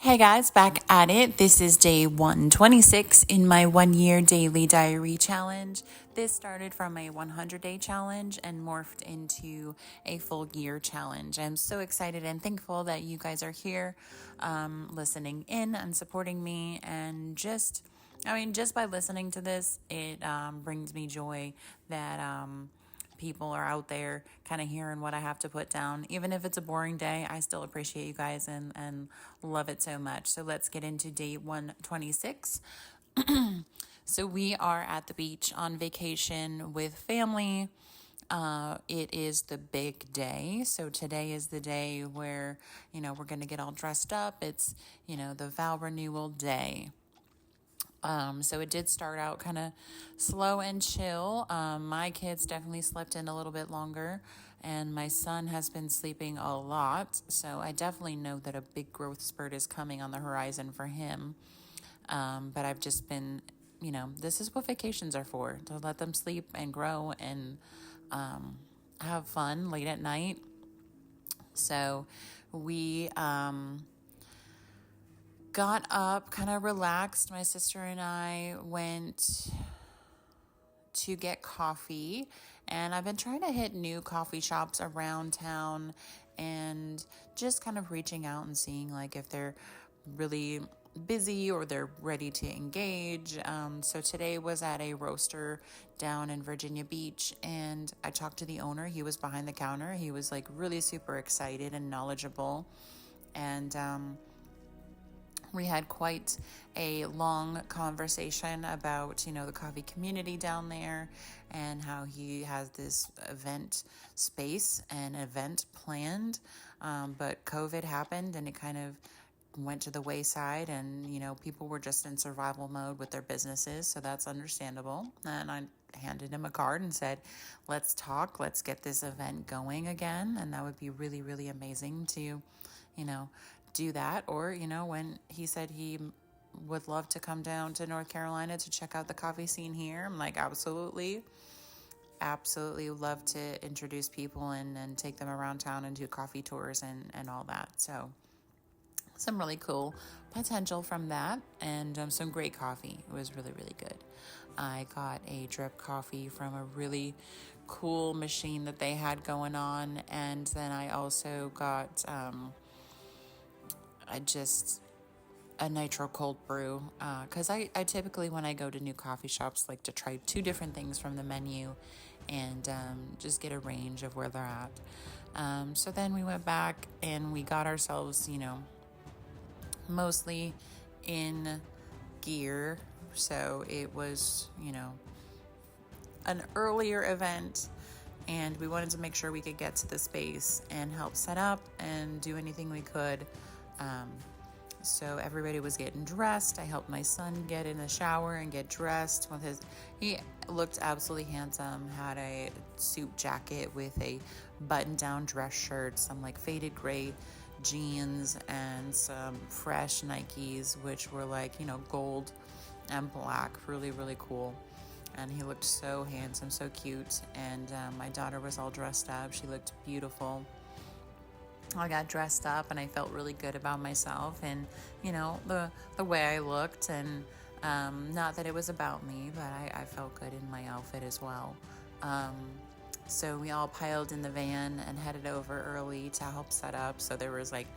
Hey guys, back at it. This is day 126 in my 1 year daily diary challenge. This started from a 100-day challenge and morphed into a full year challenge. I'm so excited and thankful that you guys are here listening in and supporting me. And just by listening to this, it brings me joy that people are out there kind of hearing what I have to put down. Even if it's a boring day, I still appreciate you guys and love it so much. So let's get into day 126. So we are at the beach on vacation with family. It is the big day. So today is the day where, we're going to get all dressed up. It's, the vow renewal day. So it did start out kind of slow and chill. My kids definitely slept in a little bit longer, and my son has been sleeping a lot. So I definitely know that a big growth spurt is coming on the horizon for him. But I've just been, this is what vacations are for, to let them sleep and grow and have fun late at night. So we got up, kind of relaxed. My sister and I went to get coffee, and I've been trying to hit new coffee shops around town and just kind of reaching out and seeing like if they're really busy or they're ready to engage. So today was at a roaster down in Virginia Beach, and I talked to the owner. He was behind the counter. He was like really super excited and knowledgeable, and we had quite a long conversation about, the coffee community down there and how he has this event space and event planned. But COVID happened and it kind of went to the wayside, and, people were just in survival mode with their businesses. So that's understandable. And I handed him a card and said, let's talk, let's get this event going again. And that would be really, really amazing to, do that. Or, when he said he would love to come down to North Carolina to check out the coffee scene here, I'm like, absolutely love to introduce people and take them around town and do coffee tours and all that. So some really cool potential from that, and some great coffee. It was really, really good. I got a drip coffee from a really cool machine that they had going on, and then I also got a nitro cold brew, because I typically, when I go to new coffee shops, like to try two different things from the menu and just get a range of where they're at. So then we went back and we got ourselves, mostly in gear. So it was, an earlier event, and we wanted to make sure we could get to the space and help set up and do anything we could. So everybody was getting dressed. I helped my son get in the shower and get dressed he looked absolutely handsome, had a suit jacket with a button-down dress shirt, some like faded gray jeans, and some fresh Nikes, which were like, gold and black, really, really cool. And he looked so handsome, so cute. And my daughter was all dressed up. She looked beautiful. I got dressed up and I felt really good about myself and, the way I looked. And not that it was about me, but I felt good in my outfit as well. So we all piled in the van and headed over early to help set up. So there was like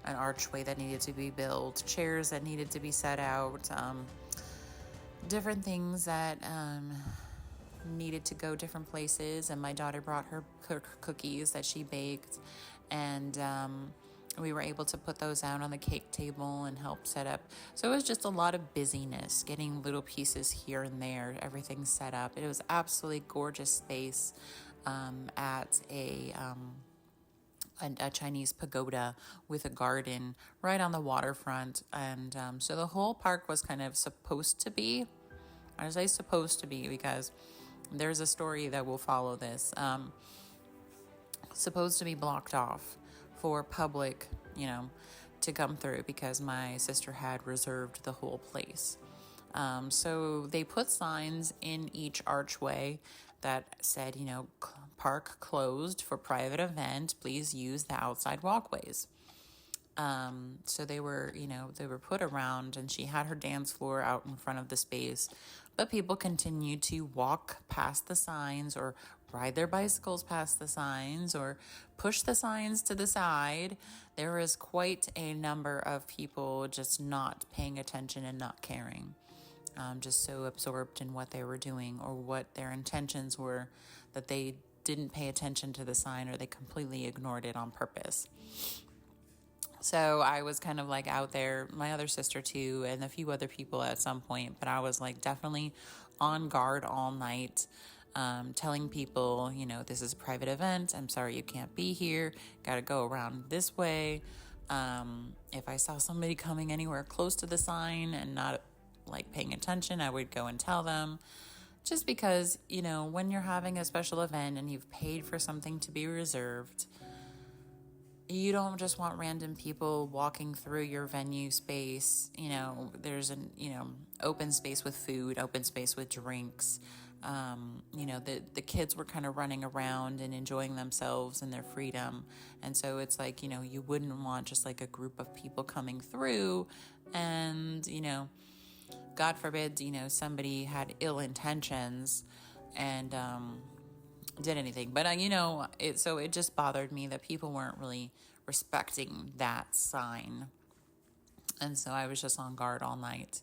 an archway that needed to be built, chairs that needed to be set out, different things that needed to go different places. And my daughter brought her cookies that she baked, and we were able to put those out on the cake table and help set up. So it was just a lot of busyness, getting little pieces here and there, everything set up. It was absolutely gorgeous space at a Chinese pagoda with a garden right on the waterfront. And so the whole park was kind of supposed to be, I say supposed to be because there's a story that will follow this, supposed to be blocked off for public, to come through because my sister had reserved the whole place. So they put signs in each archway that said, park closed for private event. Please use the outside walkways. So they were put around, and she had her dance floor out in front of the space. But people continued to walk past the signs or ride their bicycles past the signs or push the signs to the side. There was quite a number of people just not paying attention and not caring. Just so absorbed in what they were doing or what their intentions were that they didn't pay attention to the sign, or they completely ignored it on purpose. So I was kind of like out there, my other sister too, and a few other people at some point, but I was like definitely on guard all night, telling people, this is a private event. I'm sorry you can't be here. Got to go around this way. If I saw somebody coming anywhere close to the sign and not like paying attention, I would go and tell them. Just because, when you're having a special event and you've paid for something to be reserved, you don't just want random people walking through your venue space. There's an, open space with food, open space with drinks. The kids were kind of running around and enjoying themselves and their freedom. And so it's like, you wouldn't want just like a group of people coming through and, God forbid, somebody had ill intentions and, did anything. But, it just bothered me that people weren't really respecting that sign. And so I was just on guard all night.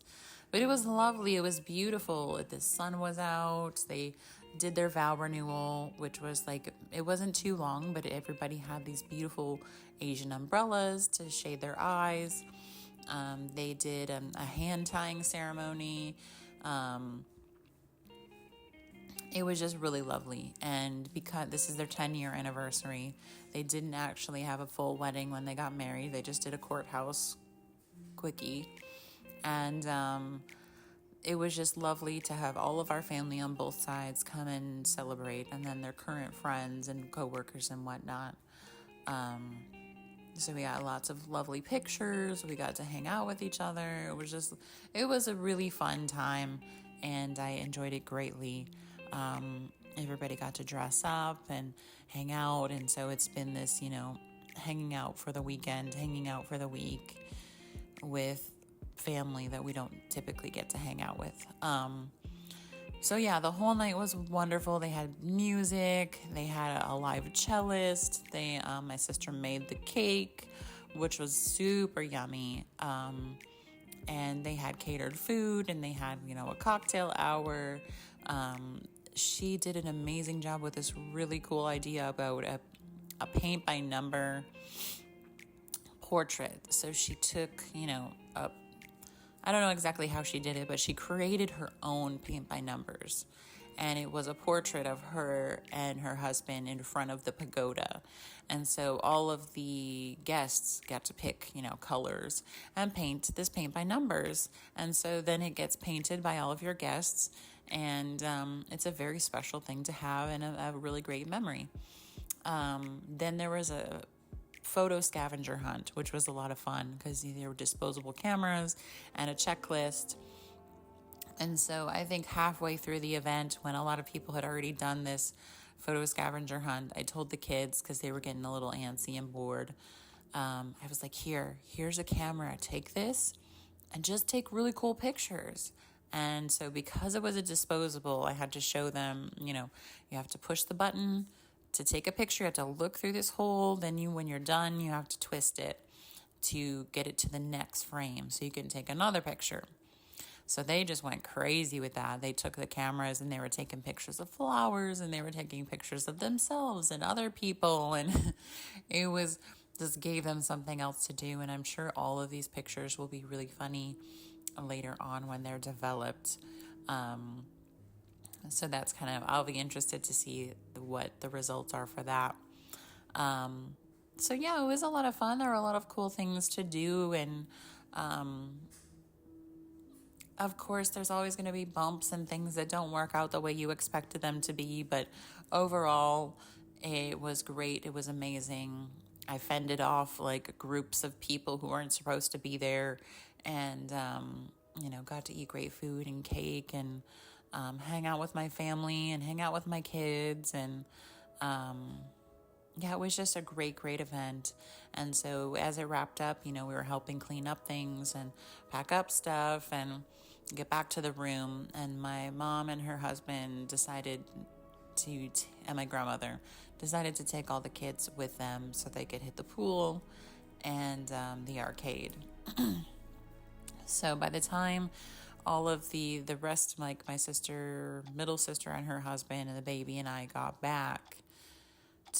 But it was lovely. It was beautiful. The sun was out. They did their vow renewal, which was like, it wasn't too long, but everybody had these beautiful Asian umbrellas to shade their eyes. They did a hand tying ceremony. It was just really lovely. And because this is their 10-year anniversary, they didn't actually have a full wedding when they got married. They just did a courthouse quickie. And it was just lovely to have all of our family on both sides come and celebrate, and then their current friends and coworkers and whatnot. So we got lots of lovely pictures. We got to hang out with each other. It was a really fun time, and I enjoyed it greatly. Everybody got to dress up and hang out. And so it's been this, hanging out for the weekend, hanging out for the week with family that we don't typically get to hang out with. So yeah, the whole night was wonderful. They had music. They had a live cellist. My sister made the cake, which was super yummy. And they had catered food, and they had, a cocktail hour. She did an amazing job with this really cool idea about a paint by number portrait. So she took, I don't know exactly how she did it, but she created her own paint by numbers. And it was a portrait of her and her husband in front of the pagoda. And so all of the guests got to pick, colors and paint this paint by numbers. And so then it gets painted by all of your guests. And it's a very special thing to have and a really great memory. Then there was a photo scavenger hunt, which was a lot of fun because there were disposable cameras and a checklist. And so I think halfway through the event, when a lot of people had already done this photo scavenger hunt, I told the kids, because they were getting a little antsy and bored, I was like, here's a camera, take this and just take really cool pictures. And so because it was a disposable, I had to show them, you have to push the button to take a picture. You have to look through this hole. Then when you're done, you have to twist it to get it to the next frame so you can take another picture. So they just went crazy with that. They took the cameras and they were taking pictures of flowers, and they were taking pictures of themselves and other people. And it was just gave them something else to do. And I'm sure all of these pictures will be really funny later on when they're developed. So that's I'll be interested to see what the results are for that. So yeah, it was a lot of fun. There were a lot of cool things to do. And, of course, there's always going to be bumps and things that don't work out the way you expected them to be. But overall, it was great. It was amazing. I fended off like groups of people who weren't supposed to be there, and, got to eat great food and cake and hang out with my family and hang out with my kids. And yeah, it was just a great event. And so as it wrapped up, we were helping clean up things and pack up stuff and get back to the room. And my mom and her husband and my grandmother decided to take all the kids with them so they could hit the pool and the arcade. So by the time all of the rest, like my sister, middle sister, and her husband, and the baby, and I got back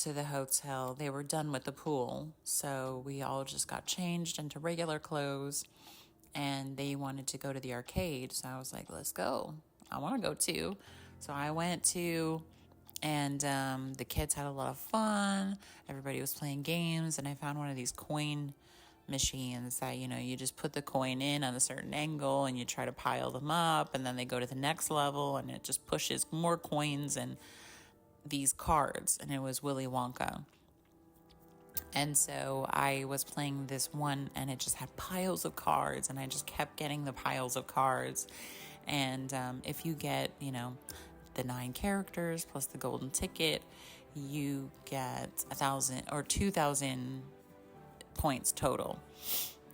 to the hotel, they were done with the pool. So we all just got changed into regular clothes, and they wanted to go to the arcade. So I was like, let's go. I want to go too. So I went too. And the kids had a lot of fun. Everybody was playing games, and I found one of these coin machines that you just put the coin in on a certain angle and you try to pile them up, and then they go to the next level and it just pushes more coins and these cards, and it was Willy Wonka. And so I was playing this one, and it just had piles of cards, and I just kept getting the piles of cards. And if you get the 9 characters plus the golden ticket, you get 1,000 or 2,000 points total.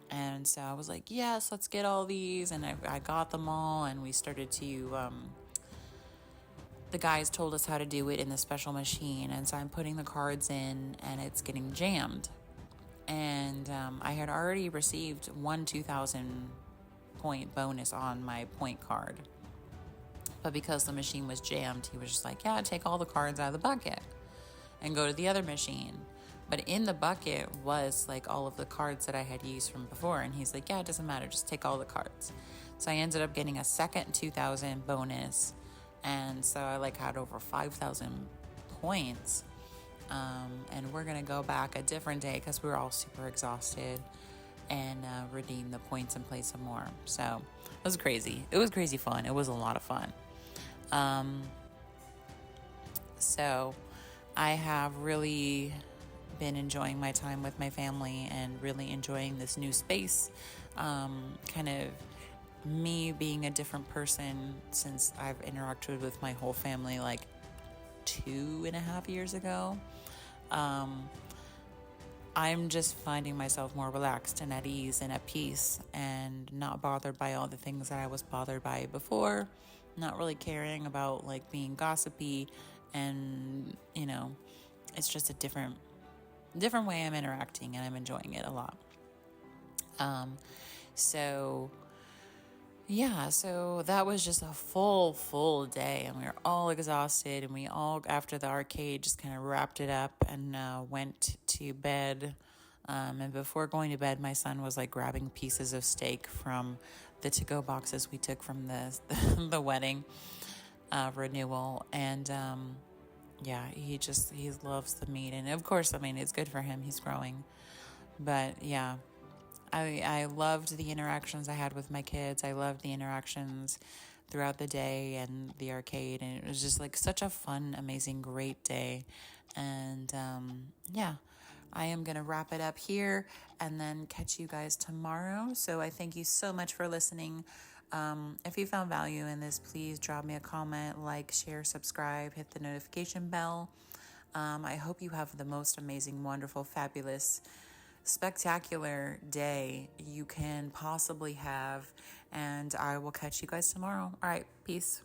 And so I was like, yes, let's get all these. And I got them all, and we started to, the guys told us how to do it in the special machine. And so I'm putting the cards in, and it's getting jammed. And I had already received one 2,000 point bonus on my point card. But because the machine was jammed, he was just like, yeah, take all the cards out of the bucket and go to the other machine. But in the bucket was like all of the cards that I had used from before. And he's like, yeah, it doesn't matter. Just take all the cards. So I ended up getting a second 2,000 bonus. And so I had over 5,000 points. And we're going to go back a different day because we were all super exhausted and redeem the points and play some more. So it was crazy. It was crazy fun. It was a lot of fun. So I have really been enjoying my time with my family and really enjoying this new space. Kind of me being a different person since I've interacted with my whole family 2.5 years ago. I'm just finding myself more relaxed and at ease and at peace and not bothered by all the things that I was bothered by before, not really caring about being gossipy, and it's just a different way I'm interacting, and I'm enjoying it a lot. So that was just a full day, and we were all exhausted, and we all, after the arcade, just kind of wrapped it up and went to bed. And before going to bed, my son was grabbing pieces of steak from the to-go boxes we took from the wedding renewal. And he loves the meat. And of course, it's good for him. He's growing. But yeah, I loved the interactions I had with my kids. I loved the interactions throughout the day and the arcade. And it was just such a fun, amazing, great day. And I am going to wrap it up here and then catch you guys tomorrow. So I thank you so much for listening. If you found value in this, please drop me a comment, share, subscribe, hit the notification bell. I hope you have the most amazing, wonderful, fabulous, spectacular day you can possibly have. And I will catch you guys tomorrow. All right. Peace.